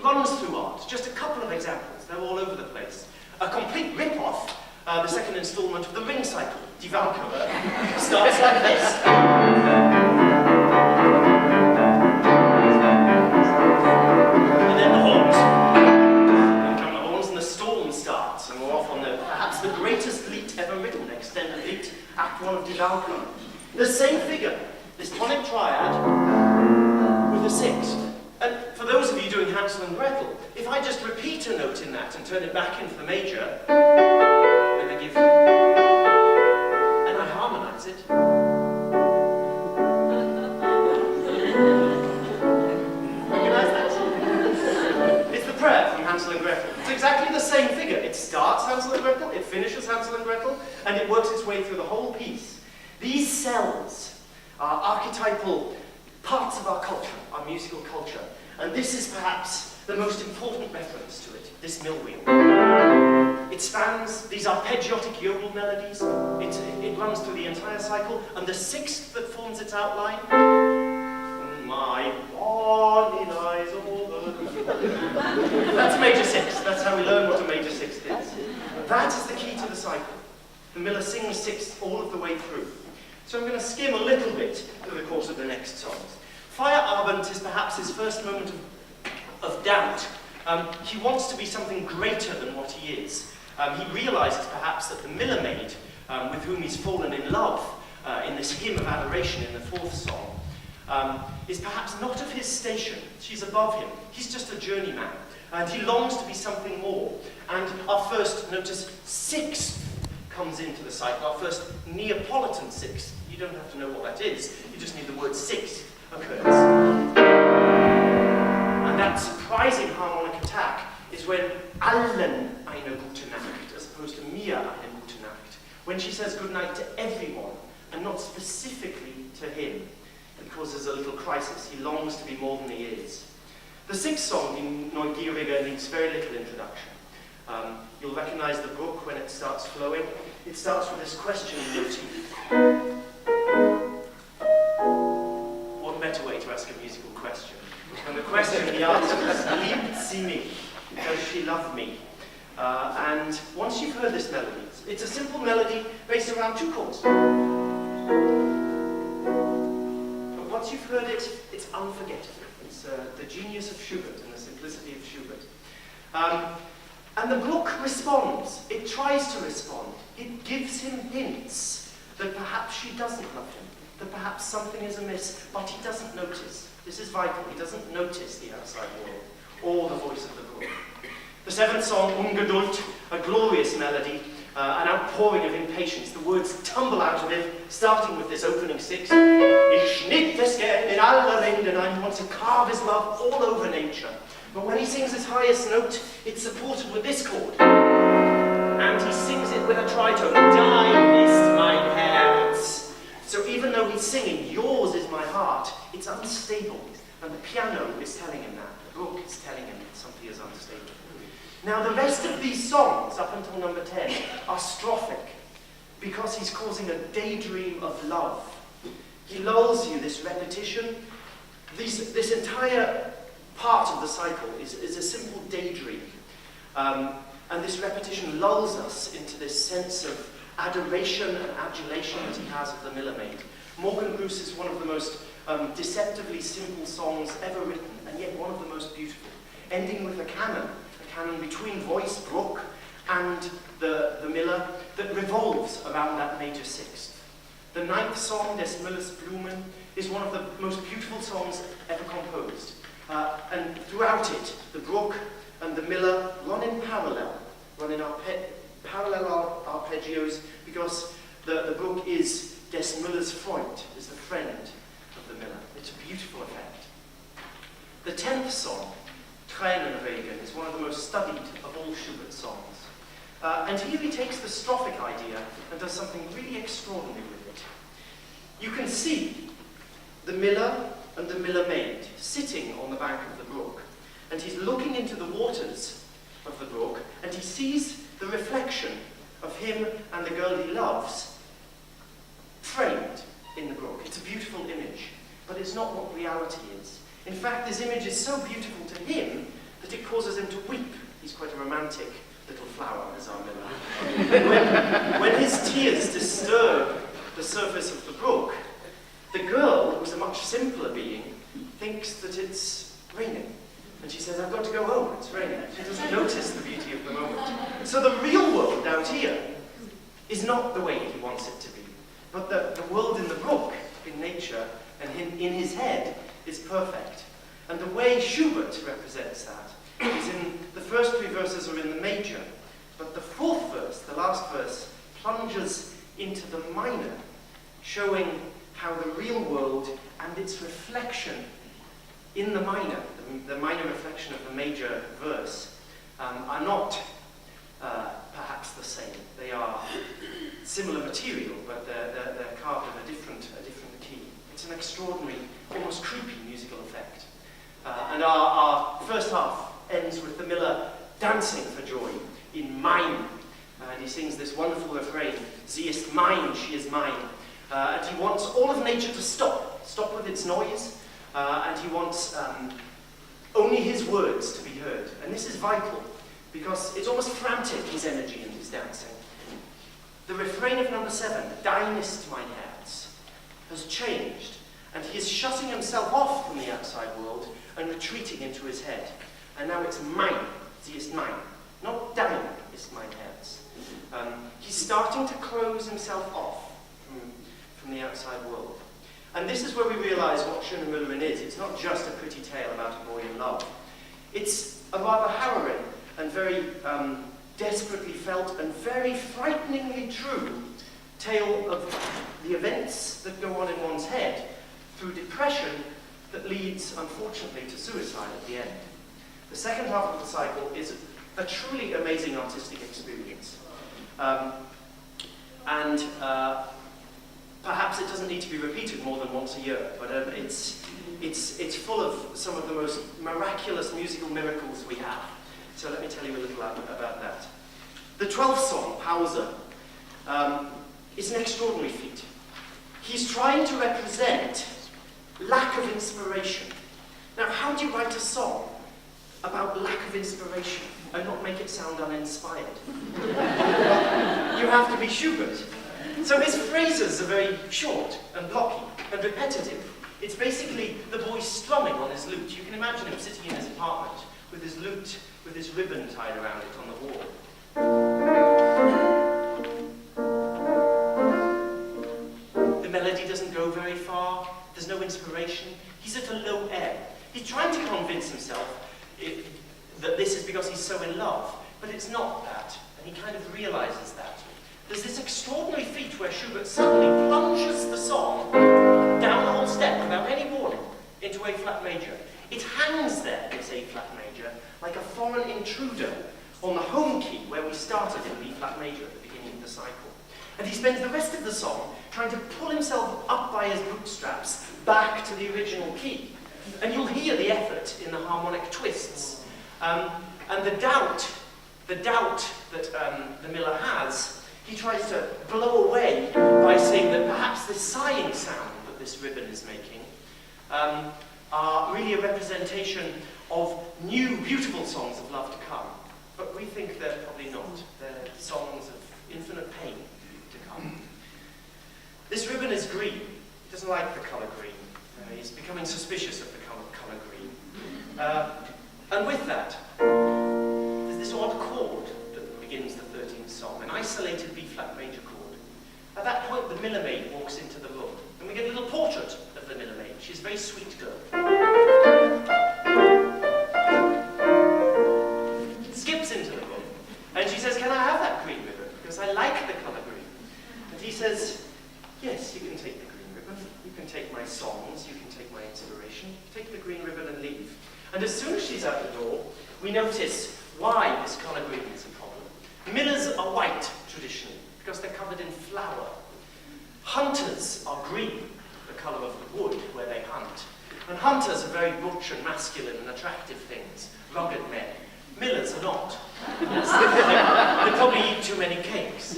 runs through art. Just a couple of examples, they're all over the place. A complete rip-off, the second installment of the ring cycle, Die Walküre, starts like this. And then the horns. Then come the horns and the storm starts, and we're off on perhaps the greatest lied ever written, extended lied, Act 1 of Die Walküre. The same figure, this tonic triad with a sixth. And for those of you doing Hansel and Gretel, if I just repeat a note in that and turn it back into the major, and I give, and I harmonize it, recognize that? It's the prayer from Hansel and Gretel. It's exactly the same figure. It starts Hansel and Gretel, it finishes Hansel and Gretel, and it works its way through the whole piece. These cells are archetypal parts of our culture, our musical culture. And this is perhaps the most important reference to it, this mill wheel. It spans these arpeggiotic yodel melodies. It runs through the entire cycle, and the sixth that forms its outline, my bonny lies over. That's a major sixth. That's how we learn what a major sixth is. That is the key to the cycle. The miller sings sixth all of the way through. So I'm going to skim a little bit through the course of the next songs. Feierabend is perhaps his first moment of doubt. He wants to be something greater than what he is. He realizes perhaps that the miller maid, with whom he's fallen in love in this hymn of adoration in the fourth song, is perhaps not of his station. She's above him. He's just a journeyman. And he longs to be something more. And our first, notice, sixth comes into the cycle, our first Neapolitan sixth. You don't have to know what that is, you just need the word sixth occurs. And that surprising harmonic attack is when allen eine gute Nacht, as opposed to mir eine gute Nacht. When she says good night to everyone, and not specifically to him. It causes a little crisis. He longs to be more than he is. The sixth song, Die Neugierige, needs very little introduction. You'll recognize the book when it starts flowing. It starts with this question motif. What better way to ask a musical question? And the question he asks is, liebt sie mich? Does she love me? And once you've heard this melody, it's a simple melody based around two chords. But once you've heard it, it's unforgettable. It's the genius of Schubert and the simplicity of Schubert. And the book responds. It tries to respond. It gives him hints that perhaps she doesn't love him, that perhaps something is amiss, but he doesn't notice. This is vital. He doesn't notice the outside world or the voice of the book. The seventh song, Ungeduld, a glorious melody, an outpouring of impatience. The words tumble out of him, starting with this opening sixth. Ich schnitt es gern in aller Linden. He wants to carve his love all over nature. But when he sings his highest note, it's supported with this chord. And he sings it with a tritone. Dein ist mein Herz. So even though he's singing, yours is my heart, it's unstable. And the piano is telling him that. The book is telling him that something is unstable. Now the rest of these songs, up until number 10, are strophic, because he's causing a daydream of love. He lulls you, this repetition. This entire part of the cycle is a simple daydream. And this repetition lulls us into this sense of adoration and adulation that he has of the Miller Maid. Morgengrüß is one of the most deceptively simple songs ever written, and yet one of the most beautiful, ending with a canon between voice, Bruch, and the Miller that revolves around that major sixth. The ninth song, Des Müllers Blumen, is one of the most beautiful songs ever composed. And throughout it, the Bruch and the Miller run in parallel arpeggios, because the Bruch is Des Müllers Freund, is the friend of the Miller. It's a beautiful effect. The 10th song, Tränenregen, is one of the most studied of all Schubert songs. And here he takes the strophic idea and does something really extraordinary with it. You can see the Miller and the Miller Maid sitting on the bank of the brook, and he's looking into the waters of the brook, and he sees the reflection of him and the girl he loves framed in the brook. It's a beautiful image, but it's not what reality is. In fact, this image is so beautiful to him that it causes him to weep. He's quite a romantic little flower, as our Miller. When his tears disturb the surface of the brook, the girl, who's a much simpler being, thinks that it's raining. And she says, I've got to go home, it's raining. She doesn't notice the beauty of the moment. So the real world out here is not the way he wants it to be. But the world in the brook, in nature, and in his head, is perfect. And the way Schubert represents that is in the first three verses are in the major, but the fourth verse, the last verse, plunges into the minor, showing how the real world and its reflection in the minor, the minor reflection of the major verse, are not perhaps the same. They are similar material, but they're carved in a different key. It's an extraordinary, almost creepy musical effect. And our first half ends with the Miller dancing for joy in mine. And he sings this wonderful refrain, Sie ist mein, she is mine. And he wants all of nature to stop with its noise, and he wants only his words to be heard. And this is vital, because it's almost frantic, his energy and his dancing. The refrain of number 7, Dein ist mein Herz, has changed, and he is shutting himself off from the outside world and retreating into his head. And now it's mein, sie ist mein, not dein ist mein Herz. He's starting to close himself off from the outside world. And this is where we realize what Schöne Müllerin is. It's not just a pretty tale about a boy in love. It's a rather harrowing and very desperately felt and very frighteningly true tale of the events that go on in one's head through depression that leads, unfortunately, to suicide at the end. The second half of the cycle is a truly amazing artistic experience. Perhaps it doesn't need to be repeated more than once a year, but it's full of some of the most miraculous musical miracles we have. So let me tell you a little about that. The 12th song, Pauza, is an extraordinary feat. He's trying to represent lack of inspiration. Now, how do you write a song about lack of inspiration and not make it sound uninspired? You have to be Schubert. So his phrases are very short and blocky and repetitive. It's basically the boy strumming on his lute. You can imagine him sitting in his apartment with his lute, with his ribbon tied around it on the wall. The melody doesn't go very far. There's no inspiration. He's at a low ebb. He's trying to convince himself that this is because he's so in love, but it's not that, and he kind of realizes that. There's this extraordinary feat where Schubert suddenly plunges the song down the whole step without any warning into A flat major. It hangs there, this A flat major, like a foreign intruder on the home key where we started in B flat major at the beginning of the cycle. And he spends the rest of the song trying to pull himself up by his bootstraps back to the original key. And you'll hear the effort in the harmonic twists. And the doubt that the Miller has, he tries to blow away by saying that perhaps this sighing sound that this ribbon is making are really a representation of new, beautiful songs of love to come. But we think they're probably not. They're songs of infinite pain to come. This ribbon is green. He doesn't like the colour green. He's becoming suspicious of the colour green. And with that, there's this odd chord that begins the 13th song, an isolated B flat major chord. At that point, the Miller maid walks into the room, and we get a little portrait of the Miller maid. She's a very sweet girl. Skips into the room, and she says, "Can I have that green ribbon? Because I like the colour green." And he says, "Yes, you can take the green ribbon. You can take my songs. You can take my inspiration. Take the green ribbon and leave." And as soon as she's out the door, we notice why this colour green is a problem. Millers are white, traditionally, because they're covered in flour. Hunters are green, the colour of the wood where they hunt. And hunters are very butch and masculine and attractive things, rugged men. Millers are not. They probably eat too many cakes.